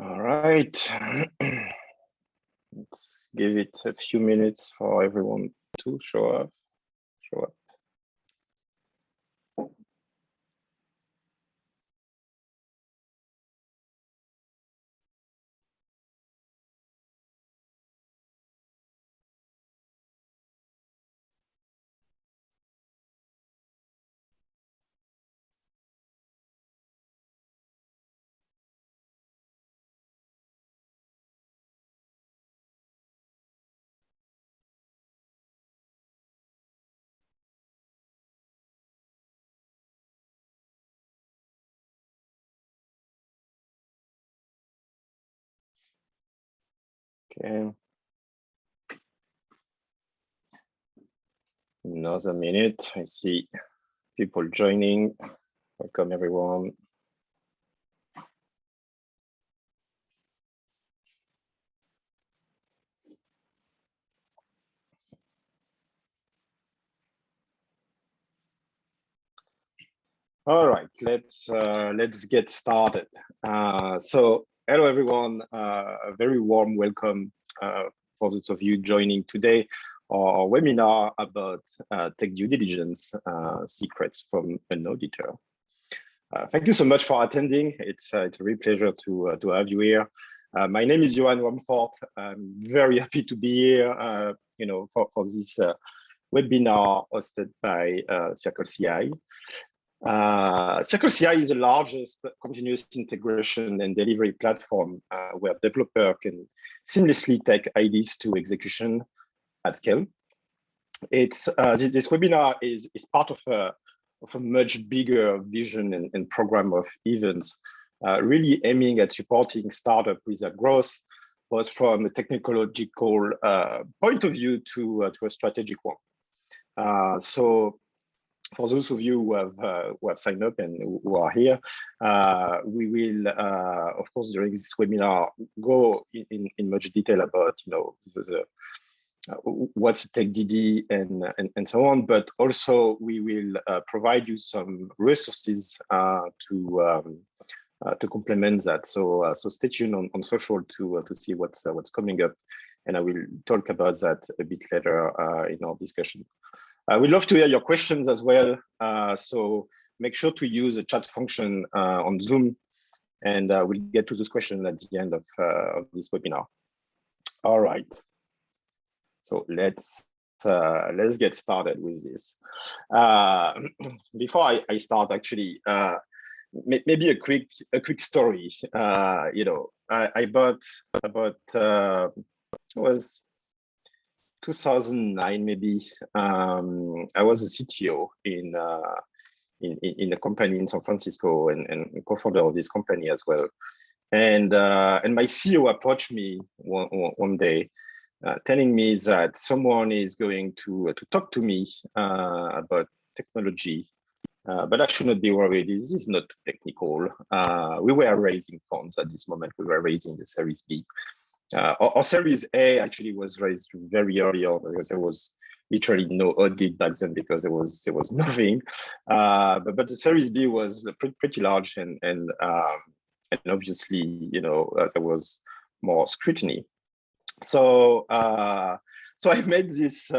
All right. Let's give it a few minutes for everyone to show up. Okay. Another minute. I see people joining. Welcome, everyone. All right, let's get started. So, hello everyone. A very warm welcome for those of you joining today our webinar about tech due diligence secrets from an auditor. Thank you so much for attending. It's a real pleasure to have you here. My name is Johann Romefort. I'm very happy to be here. For this webinar hosted by CircleCI. CircleCI is the largest continuous integration and delivery platform where developer can seamlessly take ideas to execution at scale. It's this webinar is part of a much bigger vision and program of events, really aiming at supporting startup with their growth, both from a technological point of view to a strategic one. So for those of you who have signed up and who are here, we will, of course, during this webinar, go in much detail about, what's Tech DD and so on, but also we will provide you some resources to complement that. So stay tuned on social to see what's coming up, and I will talk about that a bit later in our discussion. We'd love to hear your questions as well. So make sure to use the chat function on Zoom, and we'll get to this question at the end of this webinar. All right. So let's get started with this. Before I start, actually, maybe a quick story. I bought about it was 2009 maybe. I was a CTO in a company in San Francisco and co-founder of this company as well. And my CEO approached me one day, telling me that someone is going to talk to me about technology, but I should not be worried. This is not technical. We were raising funds at this moment. We were raising the Series B. Our Series A actually was raised very early on because there was literally no audit back then because there was nothing. But the Series B was pretty large and obviously there was more scrutiny. So I met this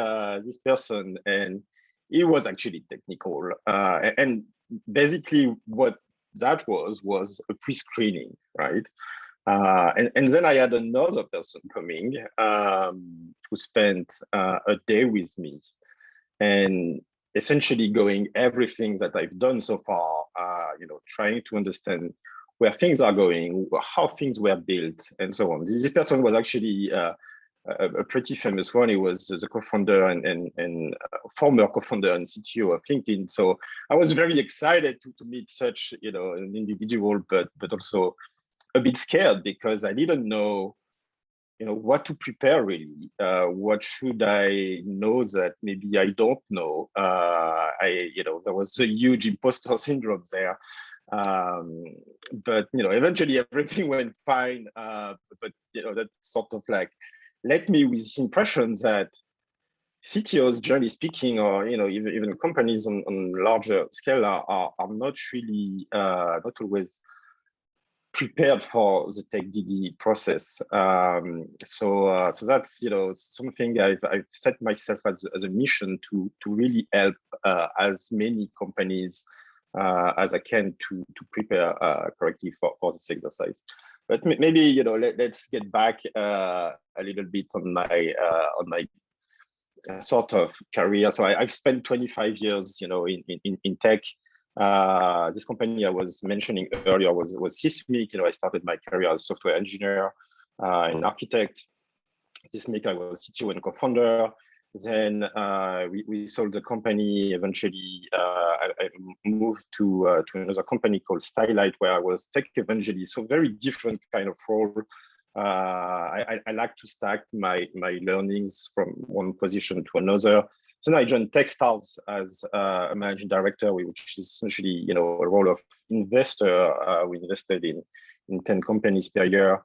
person, and he was actually technical, and basically what that was a pre-screening, right? And then I had another person coming who spent a day with me, and essentially going everything that I've done so far, trying to understand where things are going, how things were built, and so on. This person was actually a pretty famous one. He was the co-founder and former co-founder and CTO of LinkedIn. So I was very excited to meet such, an individual, but also a bit scared because I didn't know, what to prepare really. What should I know that maybe I don't know? There was a huge imposter syndrome there. But eventually everything went fine. But that sort of like left me with the impression that CTOs, generally speaking, or even companies on larger scale are not really not always prepared for the Tech DD process. So that's something I've set myself as a mission to really help as many companies as I can to prepare correctly for this exercise. But maybe let's get back a little bit on my sort of career. So I've spent 25 years, in tech. This company I was mentioning earlier was Sysmic. I started my career as a software engineer and architect. Sysmic, I was CTO and co-founder. Then we sold the company. Eventually, I moved to another company called Stylight, where I was tech evangelist. So very different kind of role. I like to stack my learnings from one position to another. So then I joined Techstars as a managing director, which is essentially a role of investor. We invested in 10 companies per year.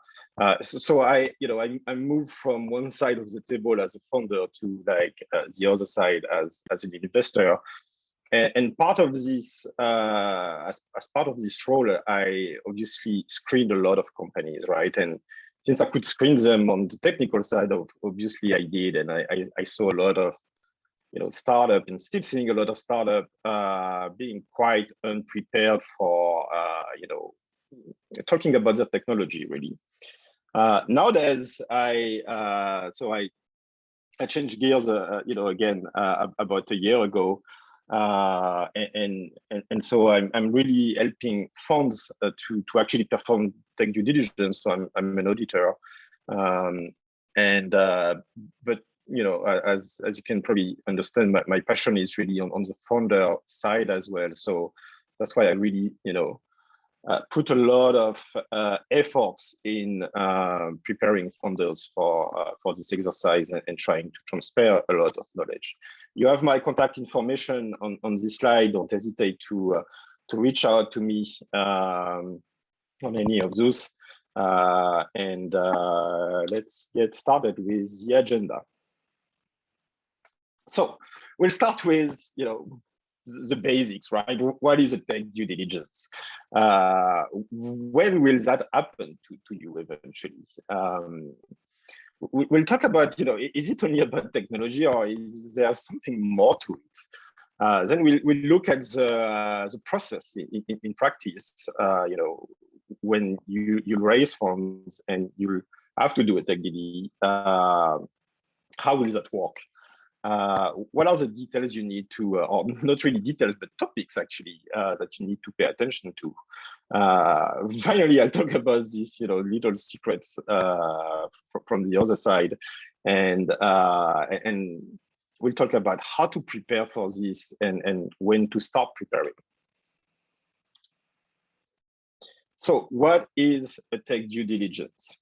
So I moved from one side of the table as a founder to the other side as an investor. And part of this, as part of this role, I obviously screened a lot of companies, right? And since I could screen them on the technical side, obviously I did, and I saw a lot of startup, and still seeing a lot of startup being quite unprepared for talking about the technology really. Nowadays, I changed gears, again about a year ago, and so I'm really helping funds to actually perform tech due diligence. So I'm an auditor, but as you can probably understand, my passion is really on the founder side as well. So that's why I really put a lot of efforts in preparing founders for this exercise and trying to transfer a lot of knowledge. You have my contact information on this slide. Don't hesitate to reach out to me on any of those. And let's get started with the agenda. So we'll start with the basics, right? What is a tech due diligence? When will that happen to you eventually? We'll talk about, is it only about technology, or is there something more to it? Then we'll look at the process in practice. When you raise funds and you have to do a tech DD, how will that work? What are the details you need to, or not really details, but topics actually that you need to pay attention to? Finally, I'll talk about these, little secrets from the other side, and we'll talk about how to prepare for this and when to start preparing. So, what is a tech due diligence?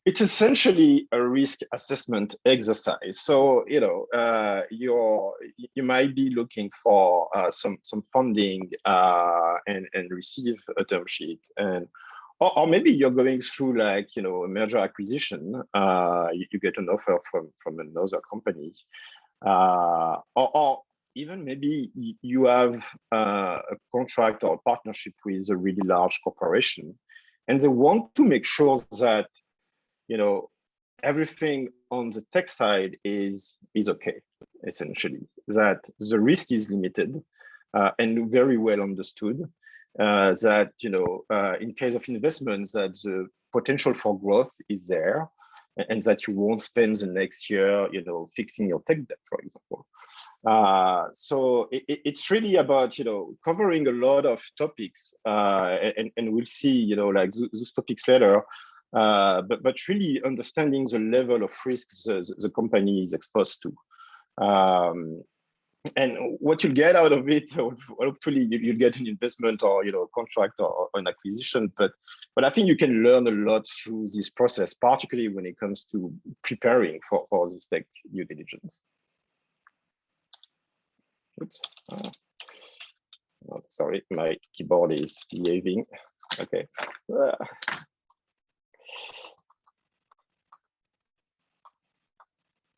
It's essentially a risk assessment exercise. So, you might be looking for some funding and receive a term sheet, or maybe you're going through a merger acquisition. You get an offer from another company, or even maybe you have a contract or a partnership with a really large corporation, and they want to make sure that everything on the tech side is okay, essentially, that the risk is limited and very well understood, that in case of investments, that the potential for growth is there, and that you won't spend the next year fixing your tech debt, for example. So it's really about covering a lot of topics, and we'll see those topics later. But really understanding the level of risks the company is exposed to, and what you'll get out of it. Hopefully, you'll get an investment or contract or an acquisition. But I think you can learn a lot through this process, particularly when it comes to preparing for this tech due diligence. Oops. Oh, sorry, my keyboard is behaving. Okay.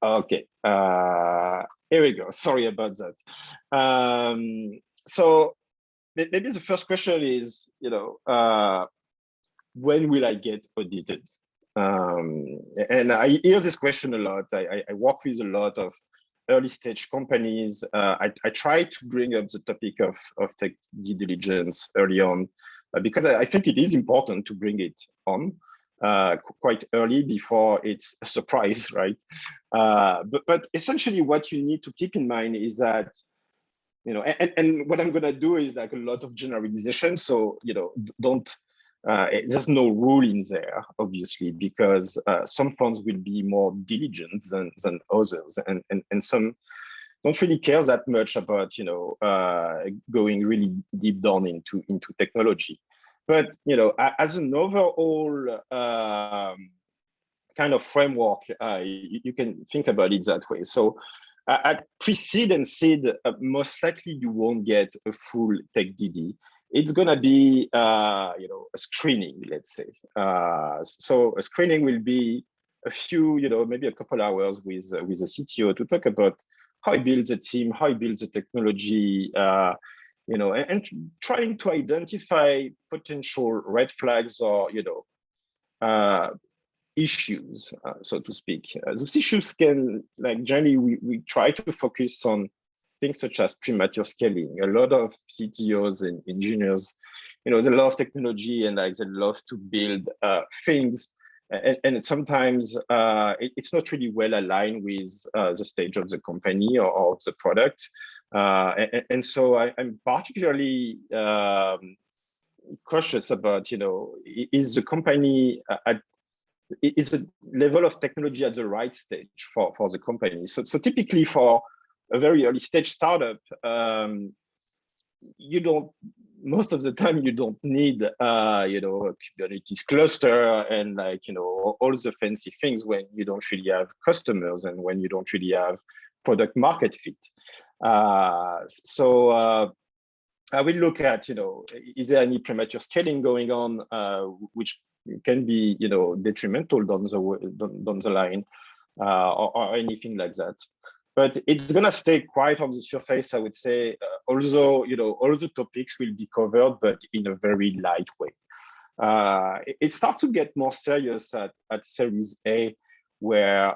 Okay, here we go. Sorry about that. So maybe the first question is, when will I get audited? And I hear this question a lot. I work with a lot of early stage companies. I try to bring up the topic of tech due diligence early on, because I think it is important to bring it on quite early before it's a surprise, right? But essentially what you need to keep in mind is that, and what I'm gonna do is like a lot of generalization. So, don't, there's no rule in there, obviously, because some funds will be more diligent than others, and some don't really care that much about, going really deep down into technology. But, as an overall kind of framework, you can think about it that way. So at pre-seed and seed, most likely you won't get a full tech DD. It's gonna be, a screening, let's say. So a screening will be a few, maybe a couple hours with a CTO to talk about how he builds a team, how he builds the technology, and trying to identify potential red flags or, issues, so to speak. Those issues can, like, generally, we try to focus on things such as premature scaling. A lot of CTOs and engineers, they love technology and like they love to build things. And sometimes it's not really well aligned with the stage of the company or the product. And so I'm particularly cautious about, is the company is the level of technology at the right stage for the company? So typically for a very early stage startup, most of the time you don't need a Kubernetes cluster and all the fancy things when you don't really have customers and when you don't really have product market fit. So I will look at, is there any premature scaling going on, which can be, detrimental down the line, or anything like that. But it's gonna stay quite on the surface, I would say. Although, all the topics will be covered, but in a very light way. It starts to get more serious at Series A, where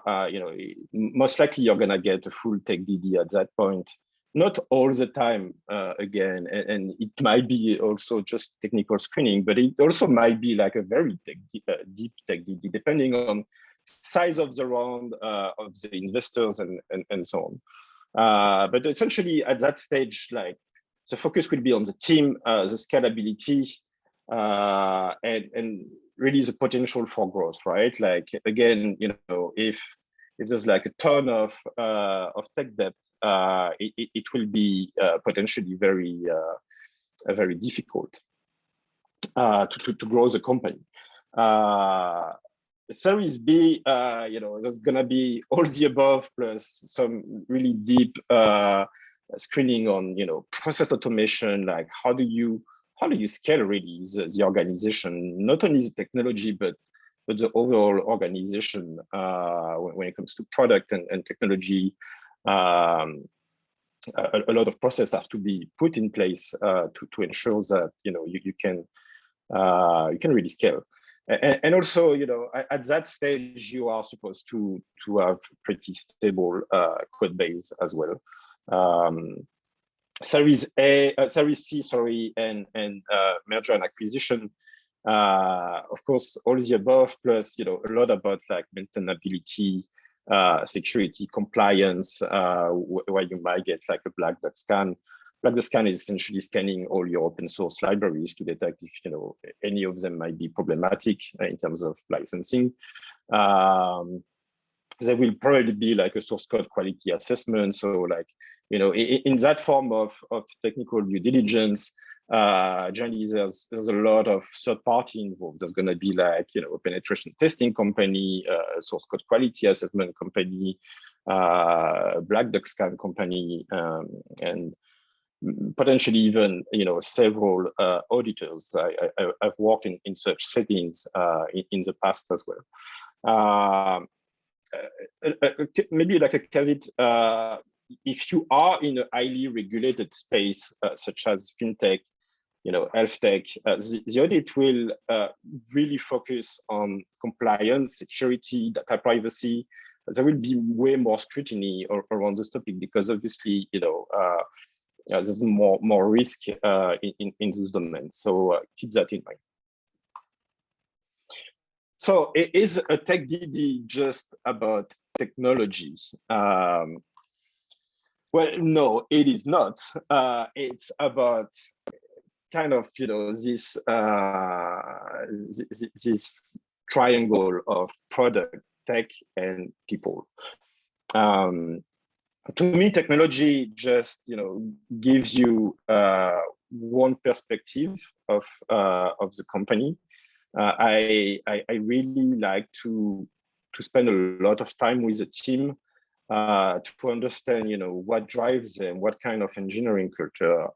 most likely you're gonna get a full tech DD at that point. Not all the time, again, and it might be also just technical screening, but it also might be like a very deep tech DD, depending on size of the round, of the investors and so on. But essentially at that stage, like the focus will be on the team, the scalability, and really the potential for growth, right? Like, again, if there's like a ton of tech debt, it will be potentially very difficult to grow the company. Series B, there's gonna be all the above plus some really deep screening on, process automation. Like, how do you scale really the organization, not only the technology, but the overall organization when it comes to product and technology. A lot of process have to be put in place to ensure that you can really scale. And also, at that stage, you are supposed to have pretty stable code base as well. Series C, sorry, and merger and acquisition. Of course, all the above, plus a lot about like maintainability, security, compliance, where you might get like a black box scan. Black box scan is essentially scanning all your open source libraries to detect if any of them might be problematic in terms of licensing. There will probably be like a source code quality assessment. So like in that form of technical due diligence, generally there's a lot of third party involved. There's going to be like a penetration testing company, source code quality assessment company, black box scan company, and potentially even several auditors. I've worked in such settings in the past as well. Maybe like a caveat, if you are in a highly regulated space such as fintech, health tech, the audit will really focus on compliance, security, data privacy. There will be way more scrutiny around this topic because obviously, there's more risk in those domains. So keep that in mind. So is a tech DD just about technology? Well, no, it is not. It's about kind of, this this triangle of product, tech, and people. To me, technology just, gives you one perspective of the company. I really like to spend a lot of time with the team to understand, what drives them, what kind of engineering culture,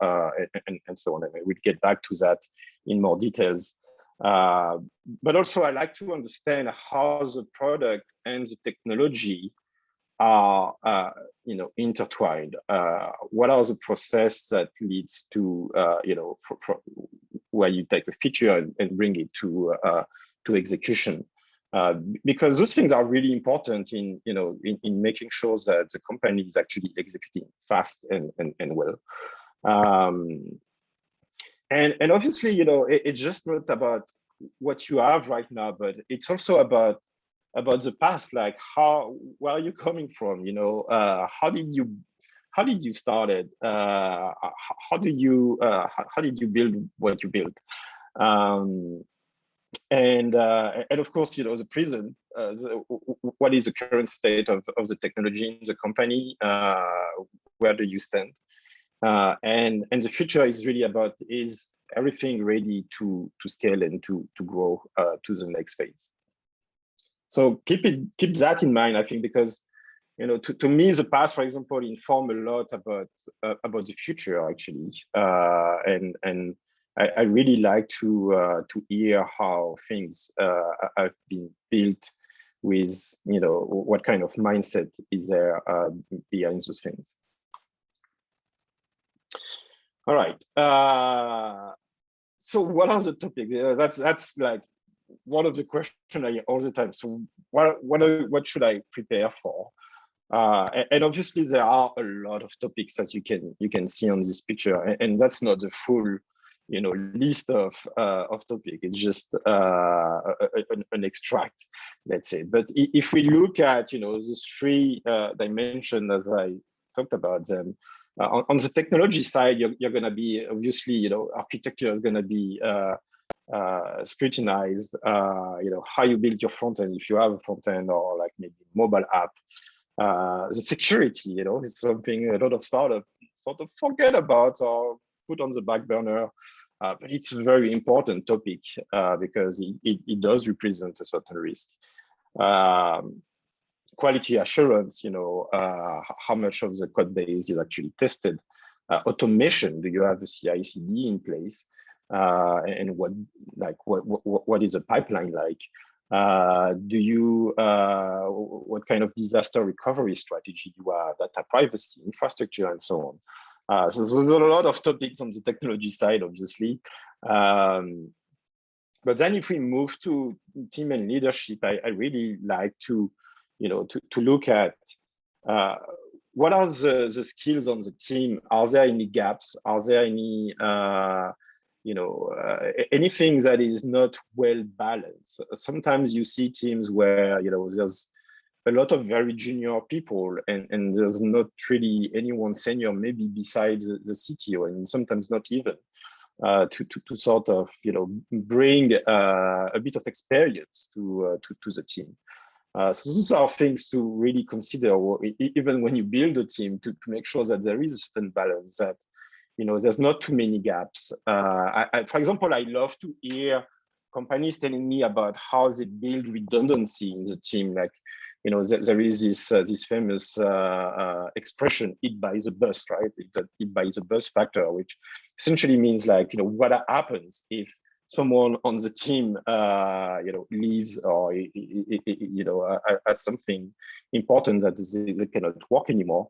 and so on. And we'll get back to that in more details. But also, I like to understand how the product and the technology are, intertwined. What are the process that leads to, where you take a feature and bring it to execution? Because those things are really important in making sure that the company is actually executing fast and well. And obviously, it's just not about what you have right now, but it's also about the past. Like where are you coming from? How did you started? How did you build what you built? And of course, the present, what is the current state of the technology in the company? Where do you stand? And the future is really about, is everything ready to scale and to grow to the next phase? So keep that in mind, I think, because to me, the past, for example, inform a lot about the future, actually, and I really like to hear how things have been built with, what kind of mindset is there behind those things. All right. So what are the topics? That's like one of the questions I hear all the time. So what should I prepare for? And obviously there are a lot of topics, as you can see on this picture, and that's not the full list of topics. It's just an extract, let's say. But if we look at these three dimensions as I talked about them, on the technology side, you're going to be, obviously, architecture is going to be scrutinized. How you build your front end, if you have a front end, or like maybe mobile app. The security, is something a lot of startups sort of forget about or put on the back burner. But it's a very important topic because it does represent a certain risk. Quality assurance, how much of the code base is actually tested. Automation, do you have a CI/CD in place? And what is a pipeline like? What kind of disaster recovery strategy you have, data privacy, infrastructure, and so on. So there's a lot of topics on the technology side, obviously. But then if we move to team and leadership, I really like to look at what are the skills on the team. Are there any gaps? Are there any anything that is not well balanced? Sometimes you see teams where there's a lot of very junior people and there's not really anyone senior, maybe besides the CTO, and sometimes not even to sort of bring a bit of experience to the team. So those are things to really consider, even when you build a team, to make sure that there is a certain balance, that there's not too many gaps. For example, I love to hear companies telling me about how they build redundancy in the team. Like, there is this famous expression, "eat by the bus," right? It's an "eat by the bus" factor, which essentially means like, what happens if someone on the team, leaves, or has something important that they cannot work anymore.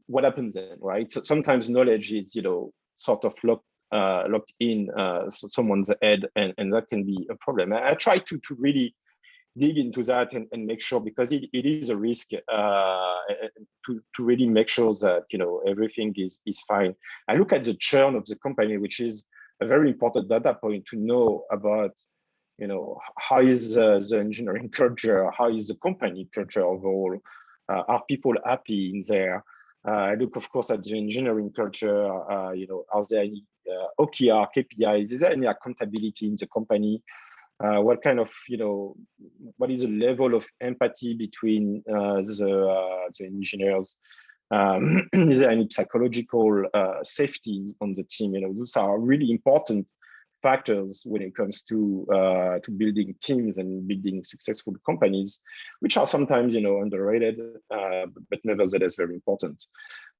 What happens then, right? So sometimes knowledge is, sort of locked locked in someone's head, and that can be a problem. I try to really dig into that and make sure, because it is a risk, to really make sure that everything is fine. I look at the churn of the company, which is a very important data point to know about how is the engineering culture, how is the company culture overall, are people happy in there. I look, of course, at the engineering culture. Are there any OKR, KPIs? Is there any accountability in the company? What kind of, what is the level of empathy between the engineers? Is there any psychological safety on the team? Those are really important factors when it comes to building teams and building successful companies, which are sometimes underrated, but nevertheless very important.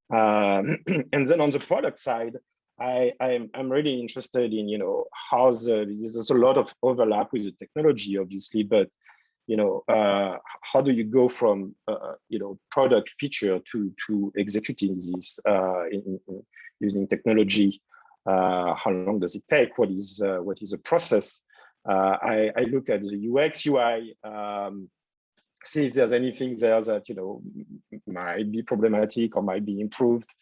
And then on the product side, I'm really interested in how there's a lot of overlap with the technology, obviously, but how do you go from product feature to executing this using technology? How long does it take? What is the process? I look at the UX, UI, see if there's anything there that might be problematic or might be improved,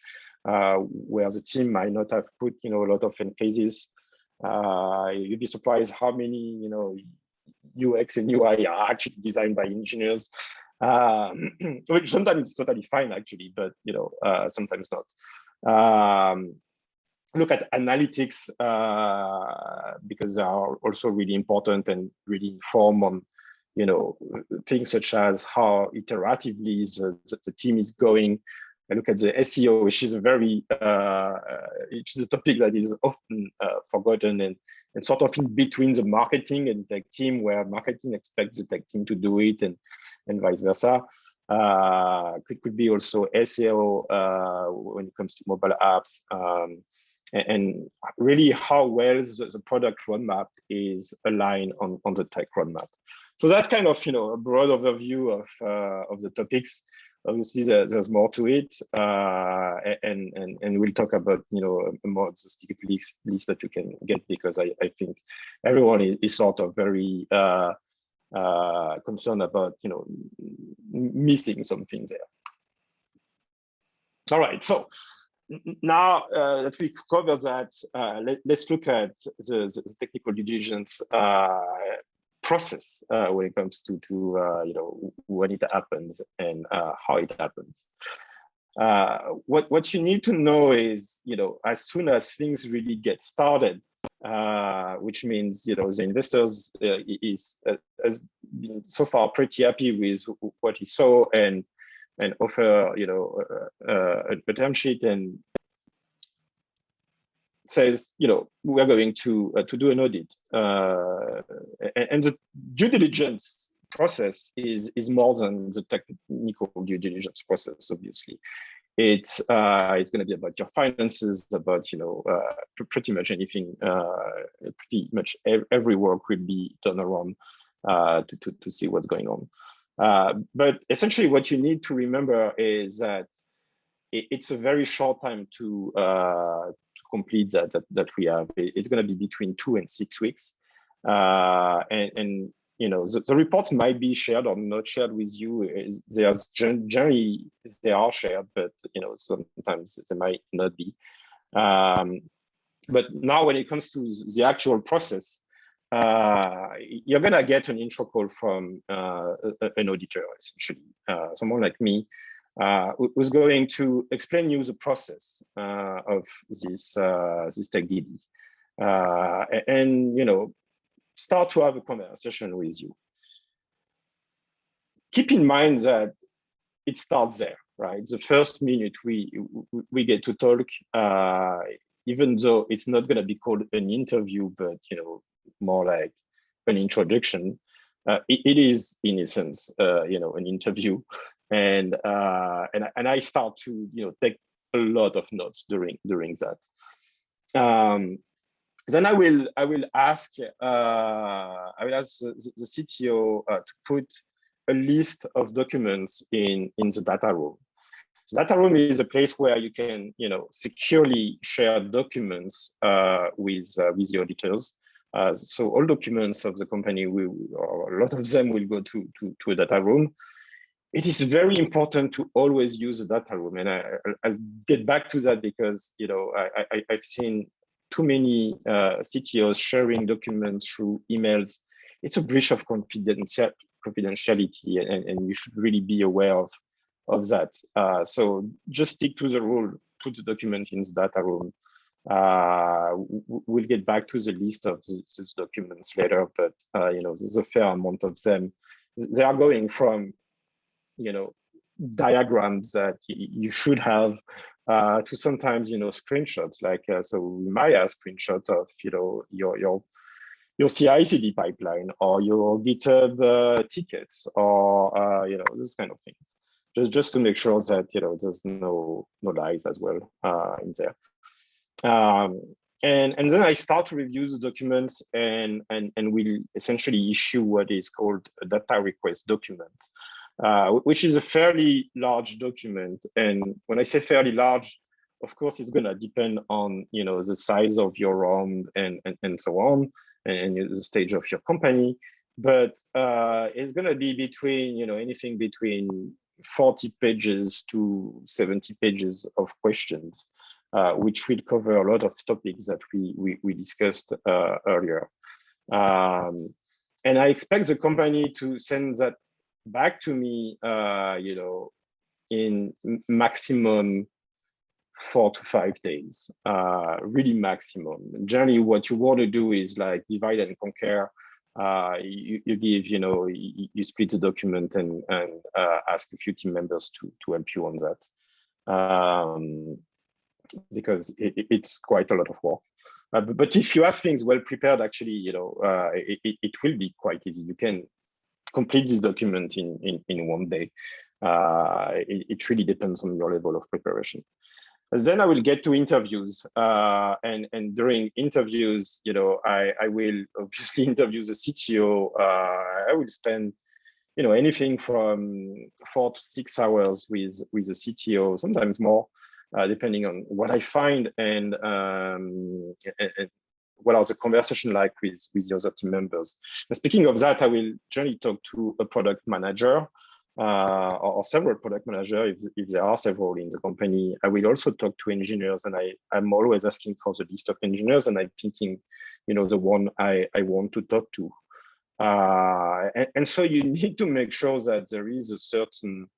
where the team might not have put a lot of emphasis. You'd be surprised how many UX and UI are actually designed by engineers, which sometimes it's totally fine actually, but sometimes not. Look at analytics, because they are also really important and really inform on things such as how iteratively the team is going. I look at the SEO, which is a very which is a topic that is often forgotten and sort of in between the marketing and tech team, where marketing expects the tech team to do it, and vice versa. Could be also SEO when it comes to mobile apps, and really how well the product roadmap is aligned on the tech roadmap. So that's kind of a broad overview of the topics. Obviously, there's more to it, and we'll talk about a more exhaustive list that you can get, because I think everyone is sort of very concerned about missing some things there. All right, so now that we cover that, let's look at the technical due diligence process when it comes to when it happens and how it happens. What you need to know is, as soon as things really get started, which means the investors has been so far pretty happy with what he saw and offer a term sheet and says we are going to do an audit, and the due diligence process is more than the technical due diligence process. Obviously, it's going to be about your finances, about pretty much anything, pretty much every work will be done around to see what's going on. But essentially, what you need to remember is that it's a very short time to complete that we have. It's going to be between 2 and 6 weeks, and the reports might be shared or not shared with you. Generally they are shared, but sometimes they might not be. But now when it comes to the actual process, you're going to get an intro call from an auditor, essentially, someone like me, who's going to explain you the process of this tech DD, and start to have a conversation with you. Keep in mind that it starts there, right? The first minute we get to talk, even though it's not going to be called an interview, but more like an introduction. It is, in essence, an interview, and I start to take a lot of notes during that. Then I will ask the CTO to put a list of documents in the data room. So data room is a place where you can, securely share documents with the auditors. So all documents of the company, or a lot of them, will go to a data room. It is very important to always use a data room, and I'll get back to that because I've seen too many CTOs sharing documents through emails. It's a breach of confidentiality, and you should really be aware of that. So just stick to the rule, put the document in the data room. We'll get back to the list of these documents later, but there's a fair amount of them. They are going from diagrams that you should have to sometimes screenshots, like so we might have a screenshot of your CI/CD pipeline or your GitHub tickets, or this kind of things, just to make sure that there's no lies as well in there. And then I start to review the documents, and we'll essentially issue what is called a data request document, which is a fairly large document. And when I say fairly large, of course, it's going to depend on the size of your round and so on, and the stage of your company. But it's going to be between anything between 40 pages to 70 pages of questions, which will cover a lot of topics that we discussed earlier. And I expect the company to send that back to me, in maximum 4 to 5 days, really maximum. Generally, what you want to do is like divide and conquer. You give, you split the document and ask a few team members to help you on that, because it's quite a lot of work. But if you have things well prepared, actually, it will be quite easy. You can complete this document in 1 day. It really depends on your level of preparation. Then I will get to interviews, and during interviews, I will obviously interview the CTO. I will spend, anything from 4 to 6 hours with the CTO, sometimes more, depending on what I find and what are the conversation like with the other team members. And speaking of that, I will generally talk to a product manager, or several product managers if there are several in the company. I will also talk to engineers, and I'm always asking for the list of engineers, and I'm picking, the one I want to talk to. And so you need to make sure that there is a certain,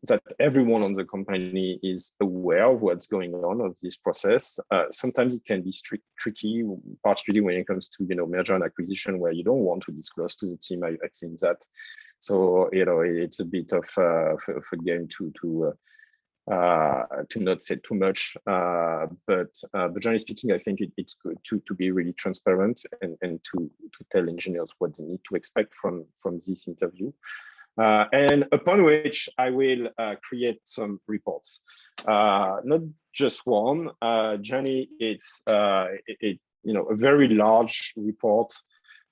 that everyone on the company is aware of what's going on of this process. Sometimes it can be tricky, particularly when it comes to merger and acquisition, where you don't want to disclose to the team. I've seen that, so it's a bit of a game to not say too much. But generally speaking, I think it's good to be really transparent and to tell engineers what they need to expect from this interview. And upon which I will create some reports, not just one. Generally, it's a very large report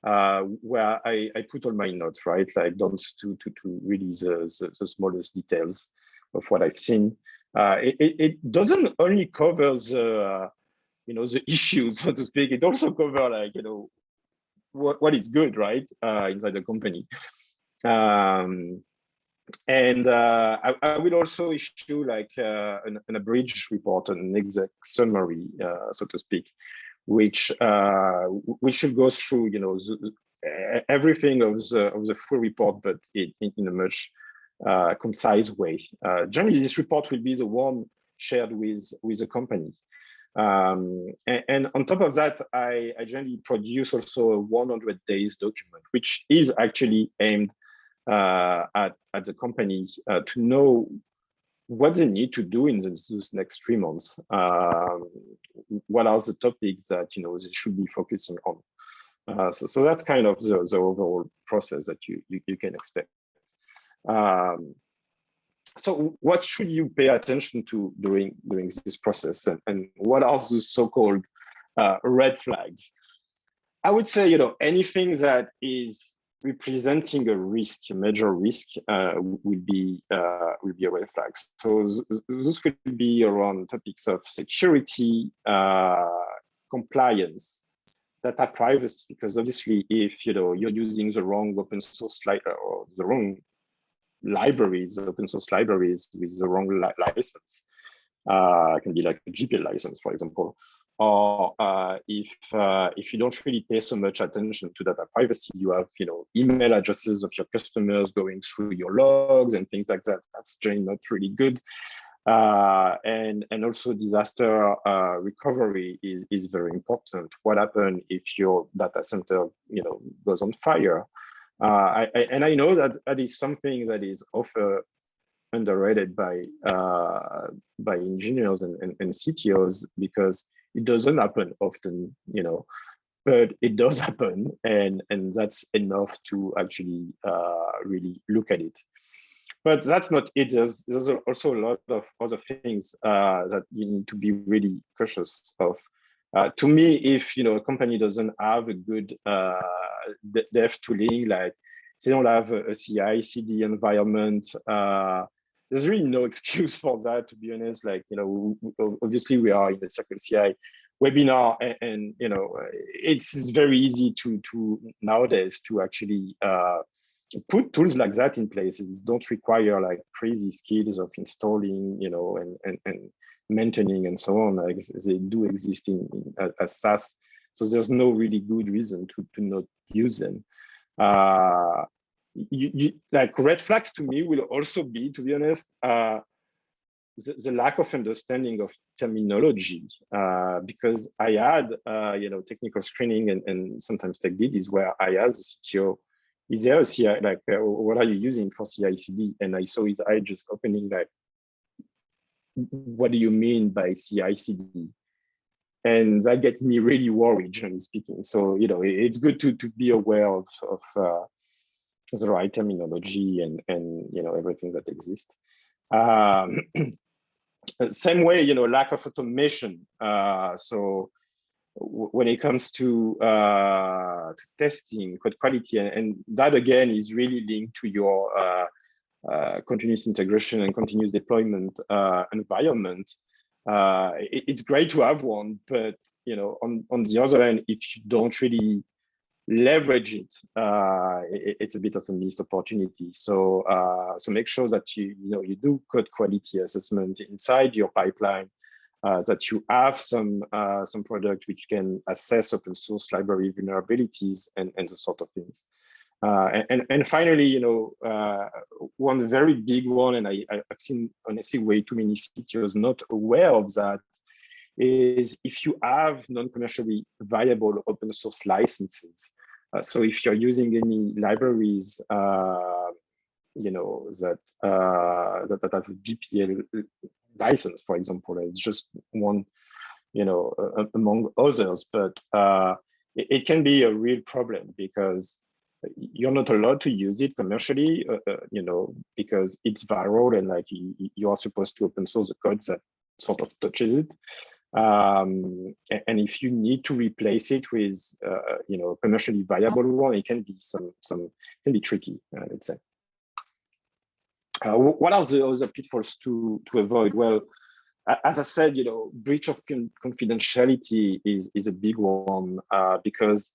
where I put all my notes, right, like down to really the smallest details of what I've seen. It doesn't only cover the the issues, so to speak. It also covers like what is good, right, inside the company. And I will also issue like an abridged report, an exec summary, so to speak, which should go through everything of the full report, but in a much concise way. Generally, this report will be the one shared with the company. And on top of that, I generally produce also a 100 days document, which is actually aimed at the company to know what they need to do in those next 3 months. What are the topics that they should be focusing on? So that's kind of the overall process that you can expect. So what should you pay attention to during this process, and what are the so-called red flags? I would say anything that is representing a risk, a major risk, will be a red flag. So those could be around topics of security, compliance, data privacy, because obviously if you're using the wrong open source or the wrong libraries, open source libraries with the wrong license, it can be like a GPL license, for example, or if you don't really pay so much attention to data privacy, you have email addresses of your customers going through your logs and things like that. That's generally not really good. And also disaster recovery is very important. What happens if your data center goes on fire? I know that is something that is often underrated by engineers and CTOs, because it doesn't happen often, but it does happen, and that's enough to actually really look at it. But that's not it. There's also a lot of other things that you need to be really cautious of. To me, if a company doesn't have a good dev tooling, like they don't have a CI/CD environment, there's really no excuse for that, to be honest. Like, obviously we are in the CircleCI webinar, and it's very easy to nowadays to actually put tools like that in place. It don't require like crazy skills of installing, and maintaining and so on. Like, they do exist as SaaS. So there's no really good reason to not use them. Like, red flags to me will also be, to be honest, the lack of understanding of terminology, because I had technical screening and sometimes tech DDs where I asked the CTO, is there a CI, like what are you using for CI/CD? And I saw his eye just opening, like, what do you mean by CI/CD? And that gets me really worried, generally speaking. So it's good to be aware of the right terminology and everything that exists. Same way, lack of automation. So when it comes to testing, code quality, and that again is really linked to your continuous integration and continuous deployment environment. It's great to have one, but on the other hand, if you don't really leverage it, it's a bit of a missed opportunity. So make sure that you do code quality assessment inside your pipeline, that you have some product which can assess open source library vulnerabilities and those sort of things. And finally, one very big one, and I've seen honestly way too many CTOs not aware of that, is if you have non-commercially viable open source licenses. So if you're using any libraries, that have a GPL license, for example, it's just one, among others, but it can be a real problem, because you're not allowed to use it commercially, because it's viral, and like you are supposed to open source the code that sort of touches it. And if you need to replace it with commercially viable one, it can be can be tricky, let's say. What are the other pitfalls to avoid? Well, as I said, breach of confidentiality is a big one, because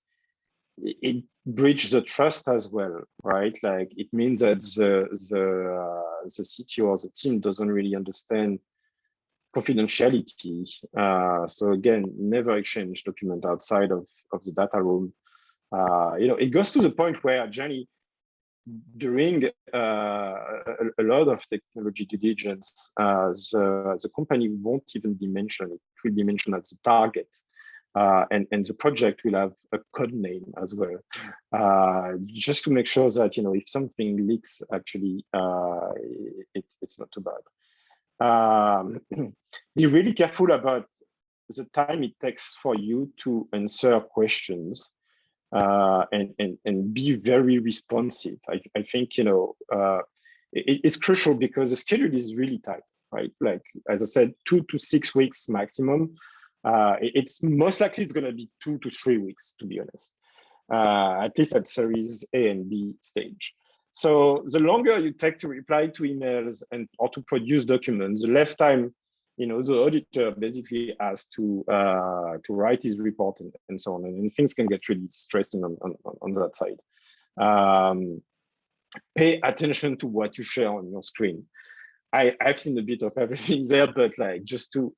it breaches the trust as well, right? Like, it means that the CTO or the team doesn't really understand confidentiality. So again, never exchange document outside of the data room. It goes to the point where, Jenny, during a lot of technology due diligence, the company won't even be mentioned. It will be mentioned as the target. And the project will have a code name as well, just to make sure that, if something leaks, actually, it's not too bad. Be really careful about the time it takes for you to answer questions, and be very responsive. I think it's crucial, because the schedule is really tight, right? Like, as I said, 2 to 6 weeks maximum. It's most likely it's going to be 2 to 3 weeks, to be honest. at least at Series A and B stage. So the longer you take to reply to emails and or to produce documents, the less time, the auditor basically has to write his report and so on, and things can get really stressing on that side. Pay attention to what you share on your screen. I've seen a bit of everything there, but like just to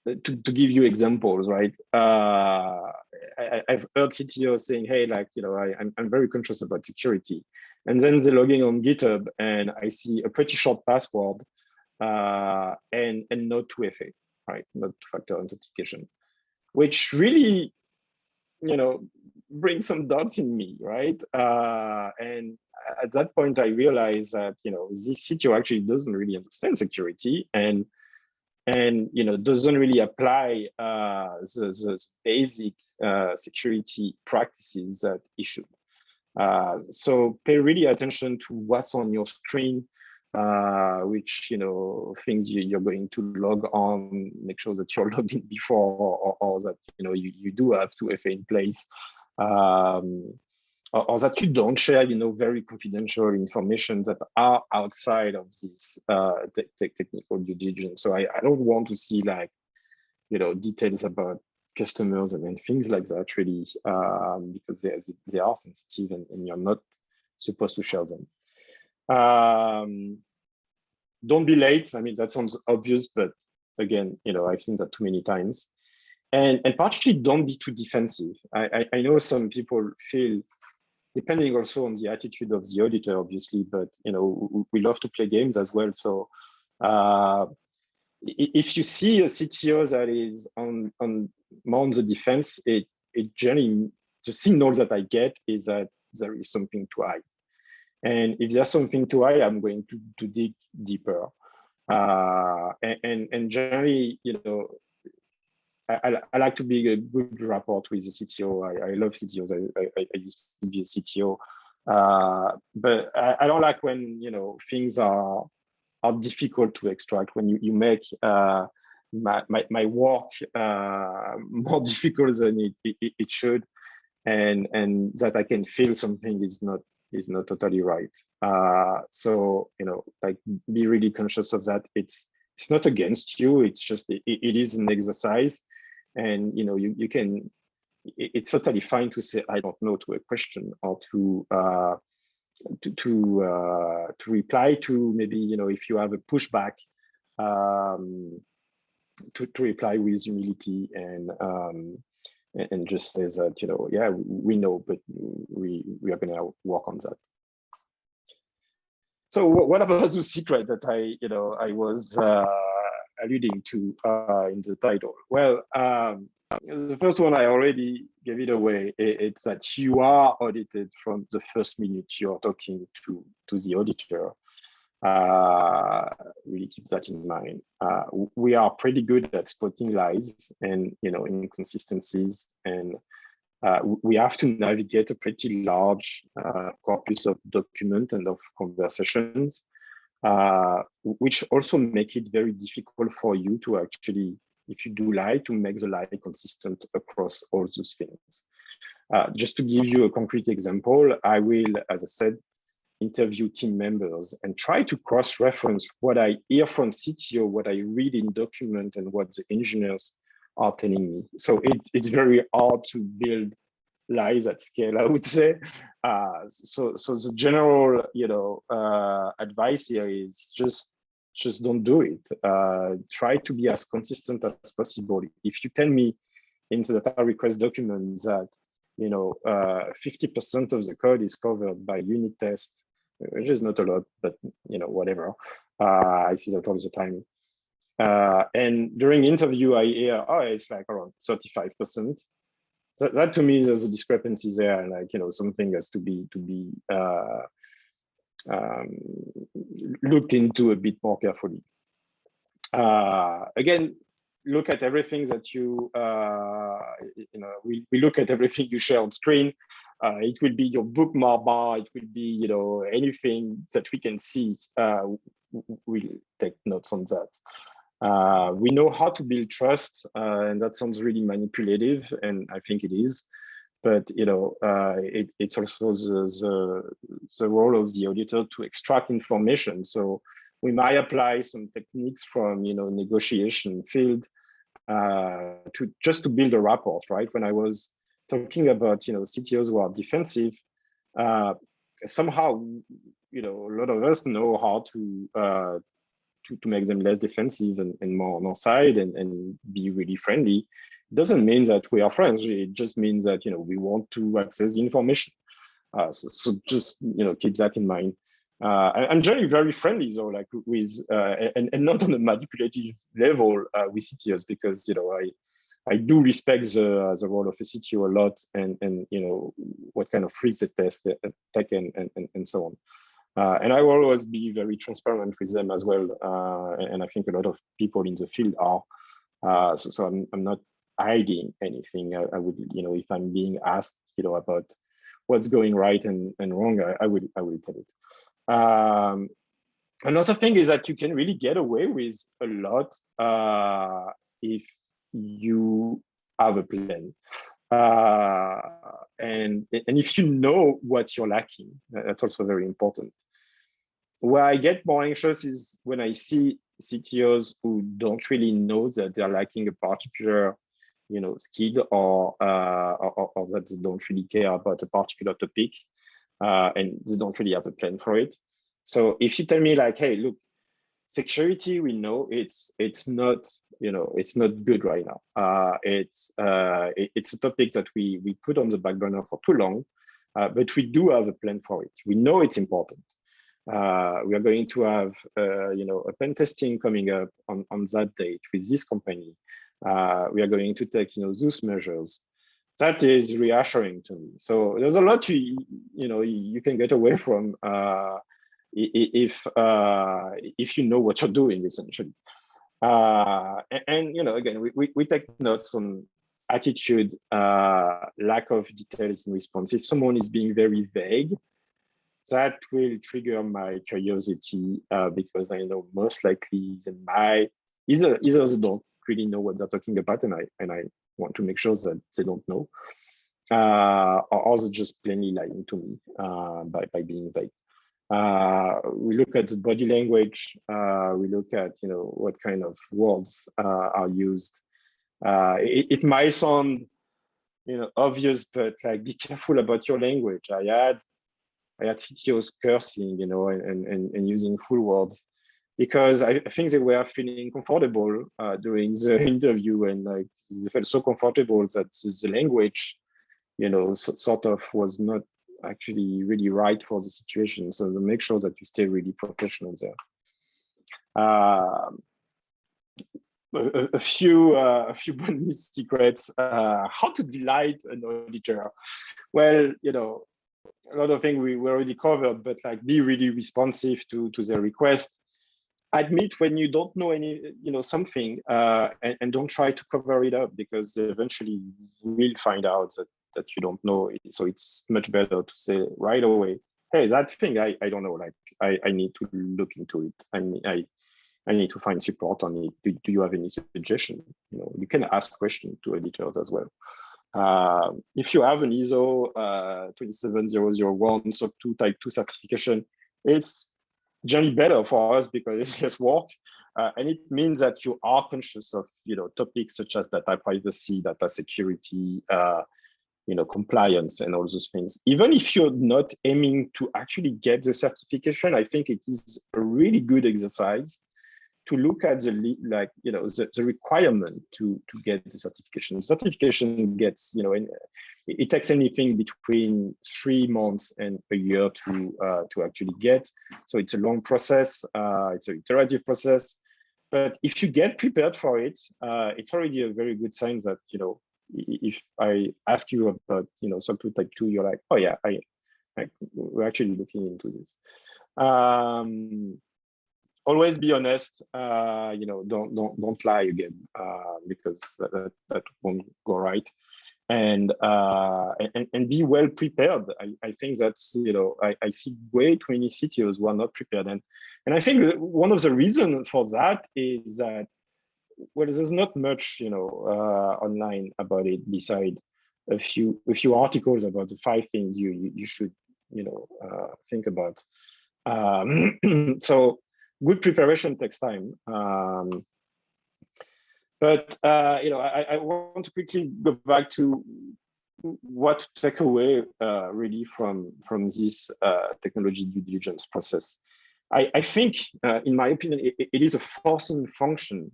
give you examples, right? I've heard CTOs saying, hey, like, I'm very conscious about security. And then they're logging on GitHub and I see a pretty short password and no 2FA, right? Not two-factor authentication, which really, brings some doubts in me, right? And at that point, I realized that, this CTO actually doesn't really understand security and doesn't really apply the basic security practices that he should. So pay really attention to what's on your screen, which things you're going to log on. Make sure that you're logged in before, or that you do have 2FA in place. Or that you don't share, very confidential information that are outside of this technical due diligence. So I don't want to see like, details about customers and things like that really, because they are sensitive and you're not supposed to share them. Don't be late. I mean, that sounds obvious, but again, I've seen that too many times. And partially don't be too defensive. I know some people feel, depending also on the attitude of the auditor, obviously, but we love to play games as well. So if you see a CTO that is on the defense, it generally, the signal that I get is that there is something to hide. And if there's something to hide, I'm going to dig deeper. And generally, I like to be a good rapport with the CTO. I love CTOs. I used to be a CTO, but I don't like when things are difficult to extract. When you make my work more difficult than it should, and that I can feel something is not totally right. So like be really conscious of that. It's not against you. It's just it is an exercise. And you can, it's totally fine to say I don't know to a question, or to reply to maybe if you have a pushback, to reply with humility and just say that yeah, we know, but we are going to work on that. So what about the secret that I was alluding to in the title? Well, the first one I already gave it away. It's that you are audited from the first minute you're talking to the auditor. Really keep that in mind. We are pretty good at spotting lies and inconsistencies, and we have to navigate a pretty large corpus of document and of conversations, which also make it very difficult for you to actually, if you do lie, to make the lie consistent across all those things. Just to give you a concrete example, I will, as I said, interview team members and try to cross-reference what I hear from CTO, what I read in document, and what the engineers are telling me. So it's very hard to build lies at scale, I would say. So the general, advice here is just don't do it. Try to be as consistent as possible. If you tell me in the data request document that 50% of the code is covered by unit tests, which is not a lot, but whatever. I see that all the time. And during interview, I hear, oh, it's like around 35%. So that to me, there's a discrepancy there, and like something has to be looked into a bit more carefully. Again, look at everything that you we look at everything you share on screen. It will be your bookmark bar. It will be anything that we can see. We'll take notes on that. We know how to build trust, and that sounds really manipulative, and I think it is. but it's also the role of the auditor to extract information. So we might apply some techniques from negotiation field to build a rapport, right? When I was talking about CTOs who are defensive, somehow a lot of us know how to make them less defensive and more on our side and be really friendly. It doesn't mean that we are friends. It just means that we want to access the information. So just keep that in mind. I'm generally very friendly though, like with and not on a manipulative level with CTOs, because I do respect the role of a CTO a lot, and what kind of risks they take and so on. And I will always be very transparent with them as well. And I think a lot of people in the field are. So I'm not hiding anything. I would, if I'm being asked, about what's going right and wrong, I will tell it. Another thing is that you can really get away with a lot if you have a plan. And if you know what you're lacking, that's also very important. Where I get more anxious is when I see CTOs who don't really know that they're lacking a particular, skill or that they don't really care about a particular topic, and they don't really have a plan for it. So if you tell me like, hey, look, security, we know it's not it's not good right now. It's a topic that we put on the back burner for too long, but we do have a plan for it. We know it's important. We are going to have a pen testing coming up on that date with this company. We are going to take those measures. That is reassuring to me. So there's a lot you can get away from if you know what you're doing, essentially. And again, we take notes on attitude, lack of details and response. If someone is being very vague, that will trigger my curiosity, because I know most likely they might either they don't really know what they're talking about, and I want to make sure that they don't know, or they're just plainly lying to me by being vague. We look at the body language. We look at what kind of words are used. It might sound obvious, but like, be careful about your language. I had CTOs cursing, and using full words, because I think they were feeling comfortable during the interview, and like they felt so comfortable that the language, sort of was not actually really right for the situation. So to make sure that you stay really professional there. A few bonus secrets. How to delight an auditor? Well, a lot of things we already covered, but like, be really responsive to their request. Admit when you don't know something, and don't try to cover it up, because eventually you will find out that you don't know it. So it's much better to say right away, hey, that thing I don't know, like I need to look into it. I need to find support on it. Do you have any suggestion? You can ask questions to editors as well. If you have an ISO 27001 SOC 2 Type 2 certification, it's generally better for us because it's less work, and it means that you are conscious of topics such as data privacy, data security, compliance, and all those things. Even if you're not aiming to actually get the certification, I think it is a really good exercise to look at the requirement to get the certification. Certification gets, it takes anything between 3 months and a year to actually get. So it's a long process. It's an iterative process. But if you get prepared for it, it's already a very good sign that, if I ask you about, SOC 2 Type 2, you're like, oh yeah, we're actually looking into this. Always be honest. Don't lie again, because that won't go right. And be well prepared. I think that's I see way too many CTOs who are not prepared, and I think one of the reasons for that is that, well, there's not much online about it beside a few articles about the 5 things you should think about. So good preparation takes time. But I want to quickly go back to what to take away really from this technology due diligence process. I think, in my opinion, it is a forcing function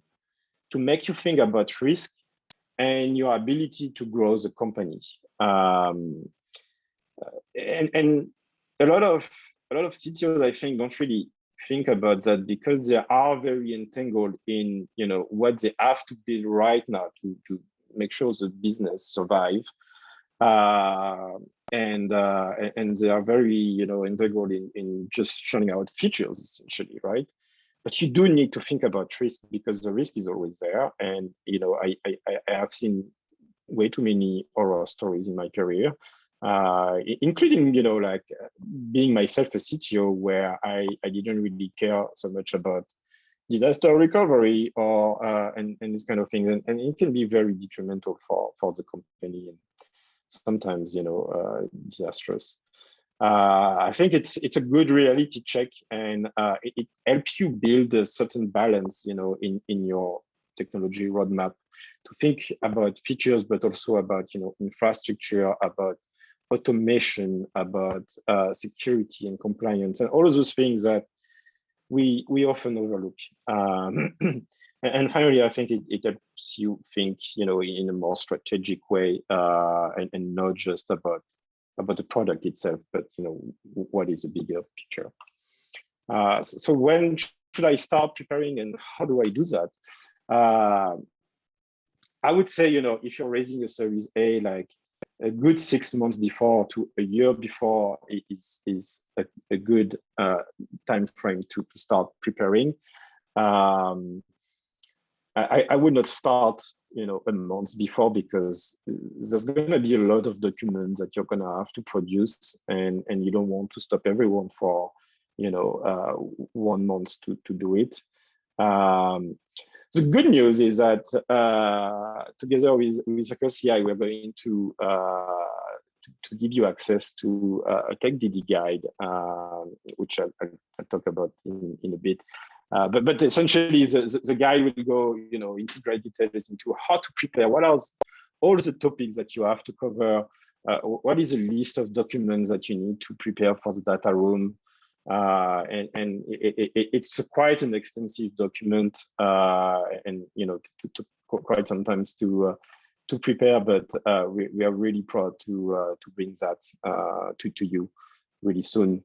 to make you think about risk and your ability to grow the company. And a lot of CTOs, I think, don't really think about that because they are very entangled in what they have to build right now to make sure the business survive. And they are very entangled in just churning out features essentially, right? But you do need to think about risk because the risk is always there. And I have seen way too many horror stories in my career, including like being myself a CTO where I didn't really care so much about disaster recovery or and this kind of thing, and it can be very detrimental for the company and sometimes disastrous. I think it's a good reality check, and it helps you build a certain balance in your technology roadmap to think about features, but also about infrastructure, about automation, about security and compliance, and all of those things that we often overlook. And finally, I think it helps you think in a more strategic way, and not just about the product itself, but what is the bigger picture. So when should I start preparing, and how do I do that? I would say if you're raising a Series A, like a good 6 months before to a year before is a good time frame to start preparing. I would not start a month before, because there's going to be a lot of documents that you're going to have to produce, and you don't want to stop everyone for 1 month to do it. The good news is that together with CircleCI, we're going to give you access to a Tech DD guide, which I'll talk about in a bit. But essentially, the guide will go, integrate details into how to prepare. What are all the topics that you have to cover? What is a list of documents that you need to prepare for the data room? And it's quite an extensive document, and to quite sometimes to prepare. But we are really proud to bring that to you really soon.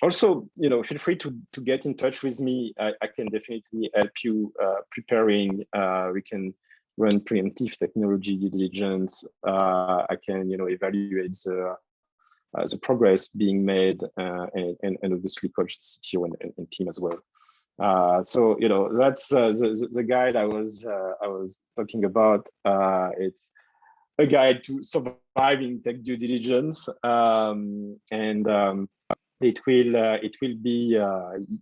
Also, feel free to get in touch with me. I can definitely help you preparing. We can run preemptive technology due diligence. I can evaluate the progress being made, and obviously coach the CTO and team as well. So that's the guide I was talking about. It's a guide to surviving tech due diligence, and it will be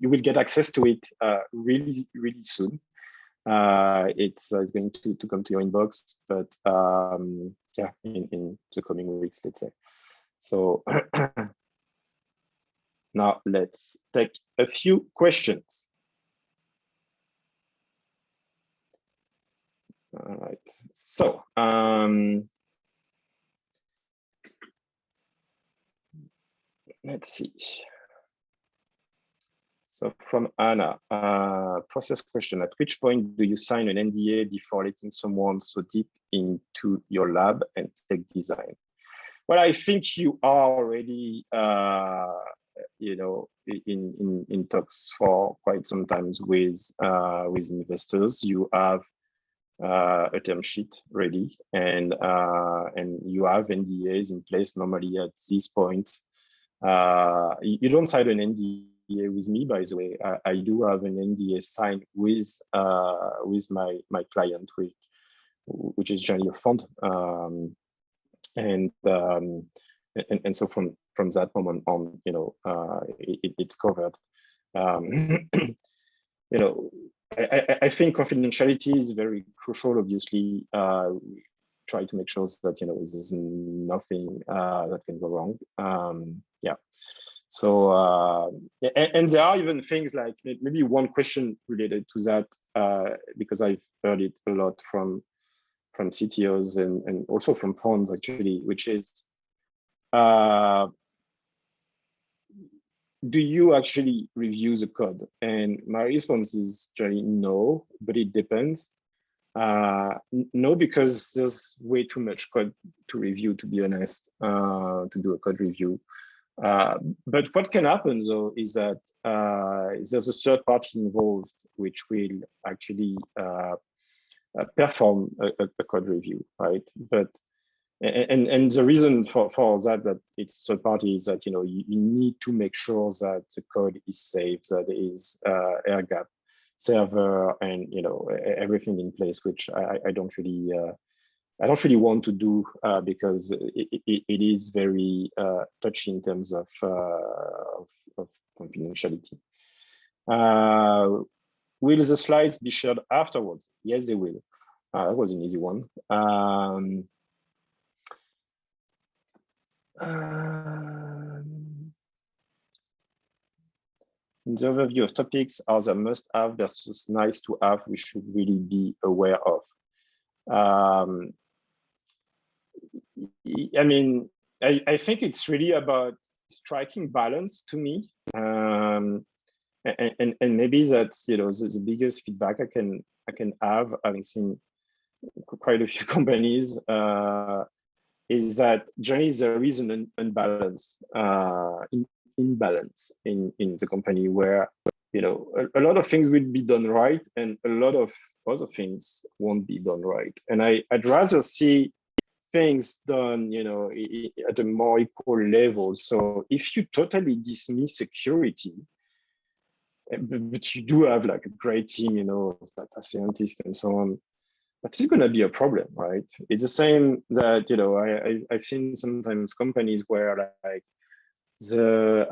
you will get access to it really soon. It's going to come to your inbox, but yeah, in the coming weeks, let's say. So now let's take a few questions. All right, so let's see. So from Anna, process question: at which point do you sign an NDA before letting someone so deep into your lab and tech design? Well, I think you are already in talks for quite some time with investors. You have a term sheet ready, and you have NDAs in place. Normally at this point, you don't sign an NDA with me, by the way. I do have an NDA signed with my client, which is generally a fund, and so from that moment on, it's covered. I think confidentiality is very crucial. Obviously, try to make sure that there's nothing that can go wrong. Yeah. So and there are even things like maybe one question related to that, because I've heard it a lot from CTOs and also from funds actually, which is, do you actually review the code? And my response is generally no, but it depends. No, because there's way too much code to review, to be honest, to do a code review. But what can happen though is that there's a third party involved which will actually perform a code review, right? But and the reason for that it's third party is that you need to make sure that the code is safe, that it is air gap server, and everything in place, which I don't really want to do because it is very touchy in terms of confidentiality. Will the slides be shared afterwards? Yes, they will. That was an easy one. In the overview of topics, are there must-have versus nice-to-have we should really be aware of? I mean, I think it's really about striking balance to me, and maybe that's the biggest feedback I can have, having seen quite a few companies, is that generally there is an imbalance in the company where a lot of things will be done right and a lot of other things won't be done right. And I'd rather see things done at a more equal level. So if you totally dismiss security, but you do have like a great team, data scientists and so on, but it's going to be a problem, right? It's the same that I've seen sometimes companies where like the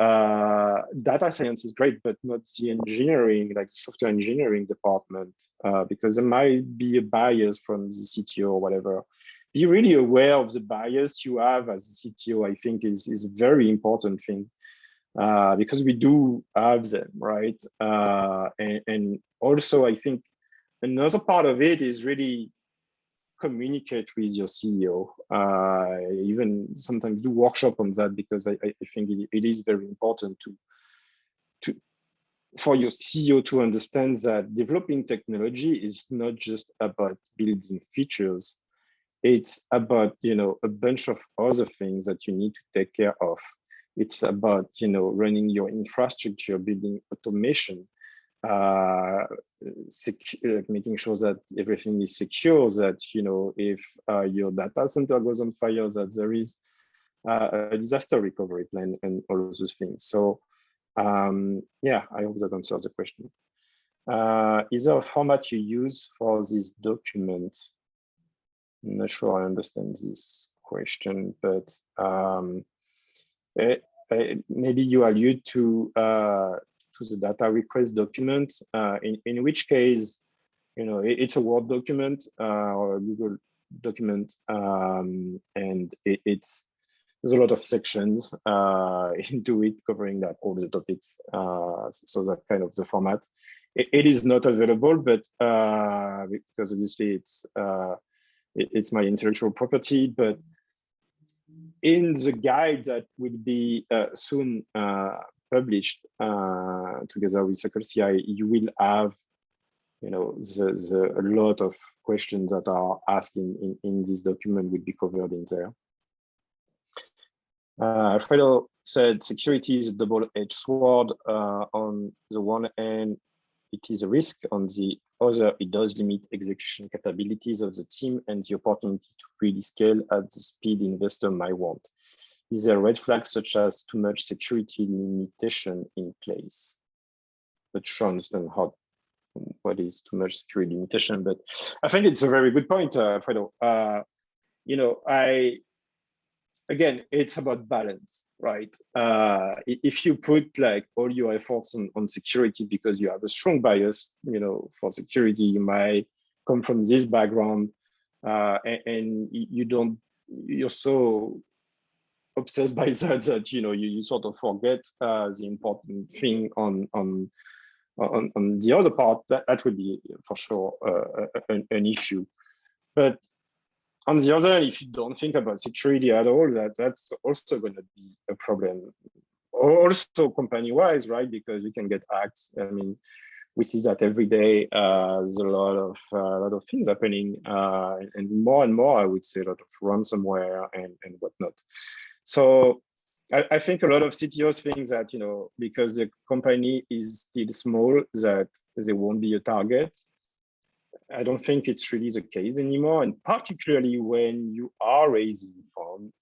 data science is great, but not the engineering, like the software engineering department, because there might be a bias from the CTO or whatever. Be really aware of the bias you have as a CTO, I think is a very important thing, because we do have them, right? And also, I think another part of it is really communicate with your CEO. Even sometimes do workshop on that, because I think it is very important for your CEO to understand that developing technology is not just about building features. It's about a bunch of other things that you need to take care of. It's about running your infrastructure, building automation, making sure that everything is secure, that if your data center goes on fire, that there is a disaster recovery plan and all of those things. So yeah, I hope that answers the question. Is there a format you use for this document? I'm not sure I understand this question, but maybe you allude to the data request document, in which case, it's a Word document or a Google document, and there's a lot of sections into it covering all the topics. So that's kind of the format. It is not available, but because obviously it's my intellectual property, but in the guide that will be soon published together with CircleCI, you will have a lot of questions that are asked in this document will be covered in there. Alfredo said security is a double-edged sword. On the one hand, it is a risk. On the other, it does limit execution capabilities of the team and the opportunity to really scale at the speed investor might want. Is there red flags such as too much security limitation in place? Not sure I understand what is too much security limitation, but I think it's a very good point, Alfredo. Again, it's about balance, right? If you put like all your efforts on security because you have a strong bias, for security, you might come from this background, and you're so obsessed by that you sort of forget the important thing on the other part. That would be for sure an issue. But on the other hand, if you don't think about security at all, that's also going to be a problem. Also company-wise, right? Because you can get hacked. I mean, we see that every day. There's a lot of things happening, and more, I would say, a lot of ransomware and whatnot. So I think a lot of CTOs think that because the company is still small, that they won't be a target. I don't think it's really the case anymore, and particularly when you are raising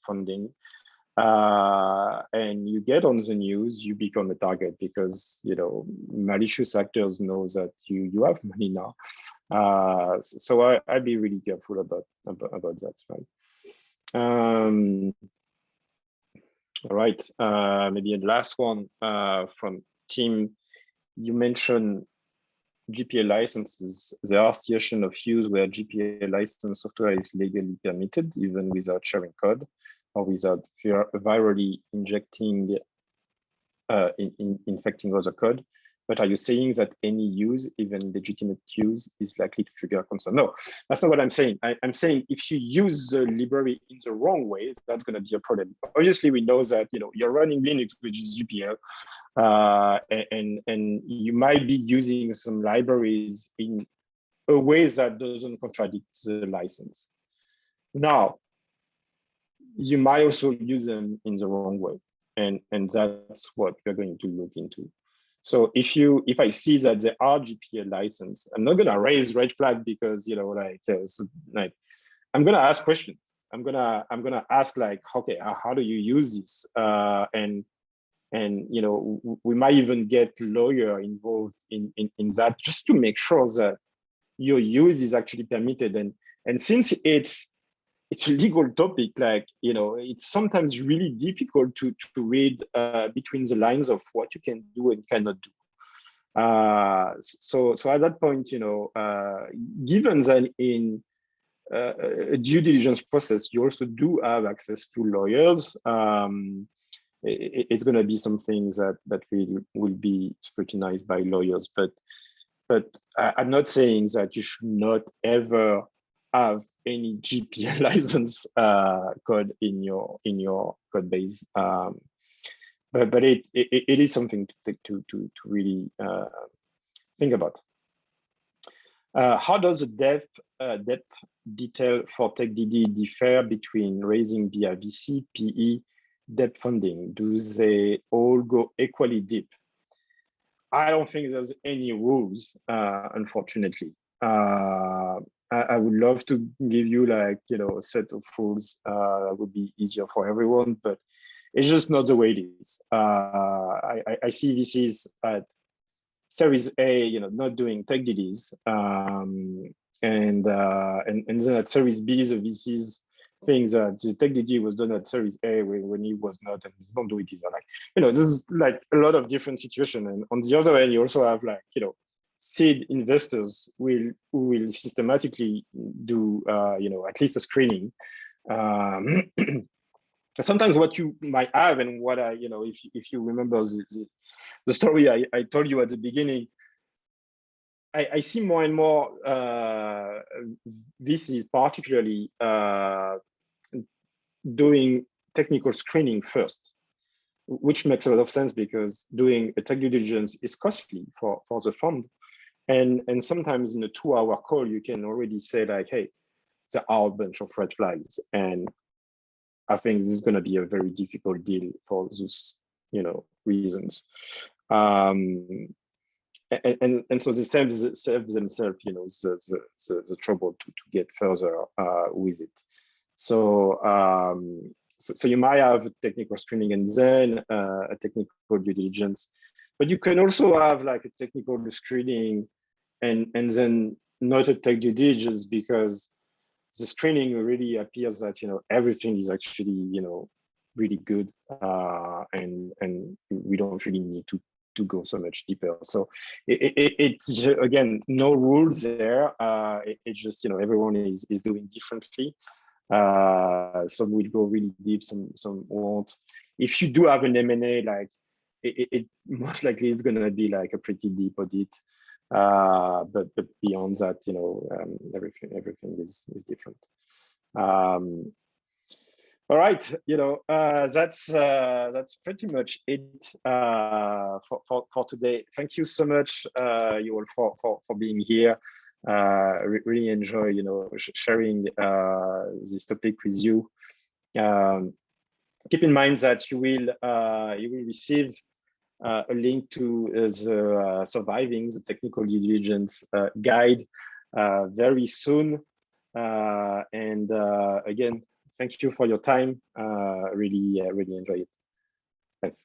funding. And you get on the news, you become a target because malicious actors know that you have money now. So I'd be really careful about that, right? All right, maybe the last one from Tim. You mentioned GPL licenses. There are situations of use where GPL license software is legally permitted, even without sharing code or without virally injecting, infecting other code. But are you saying that any use, even legitimate use, is likely to trigger concern? No, that's not what I'm saying. I'm saying if you use the library in the wrong way, that's going to be a problem. Obviously, we know that you're running Linux, which is GPL, and you might be using some libraries in a way that doesn't contradict the license. Now, you might also use them in the wrong way, and that's what we're going to look into. So if I see that there are GPL license, I'm not gonna raise red flag because I'm gonna ask questions. I'm gonna ask okay, how do you use this? And we might even get lawyer involved in that, just to make sure that your use is actually permitted. And since it's a legal topic, it's sometimes really difficult to read between the lines of what you can do and cannot do. So at that point, given that in a due diligence process, you also do have access to lawyers, it's going to be some things that will be scrutinized by lawyers. But I'm not saying that you should not ever have any GPL license code in your code base, but it is something to really think about. How does the depth detail for Tech DD differ between raising via VC, PE, debt funding? Do they all go equally deep? I don't think there's any rules, unfortunately. I would love to give you a set of rules that would be easier for everyone, but it's just not the way it is. I see VCs at Series A, not doing tech DDs, and then at Series B, the VCs think that the tech DD was done at Series A when he was not, and don't do it either. This is a lot of different situations. And on the other hand, you also have seed investors who will systematically do at least a screening. Sometimes what you might have, and what if you remember the story I told you at the beginning, I see more and more VCs particularly doing technical screening first, which makes a lot of sense because doing a tech due diligence is costly for the fund. And sometimes in a 2-hour call, you can already say hey, there are a bunch of red flags. And I think this is going to be a very difficult deal for those, reasons. And so they save themselves, the trouble to get further with it. So you might have a technical screening and then a technical due diligence, but you can also have a technical screening and then not a tech due diligence, because the screening really appears that everything is actually really good, and we don't really need to to go so much deeper. So it's again, no rules there. It's just, everyone is doing differently. Some will go really deep, some won't. If you do have an M&A, like it most likely it's going to be like a pretty deep audit. But beyond that, everything is different. All right, that's pretty much it for today. Thank you so much, you all, for being here. Really enjoy, sharing this topic with you. Keep in mind that you will receive a link to the surviving the technical due diligence guide very soon. And again, thank you for your time. Really enjoy it. Thanks.